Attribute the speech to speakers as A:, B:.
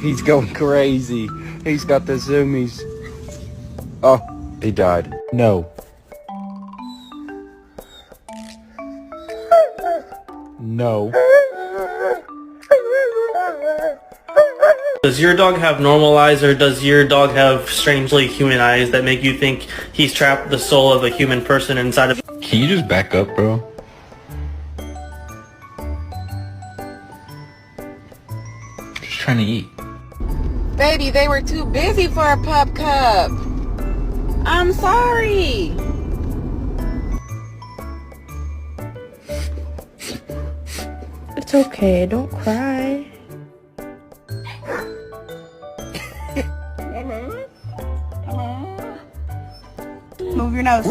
A: He's going crazy. He's got the zoomies. Oh, he died. No. No.
B: Does your dog have normal eyes, or does your dog have strangely human eyes that make you think he's trapped the soul of a human person inside of...
C: Can you just back up, bro? Just trying to eat.
D: Baby, they were too busy for a pup cup. I'm sorry.
E: It's okay, don't cry.
D: Move your nose.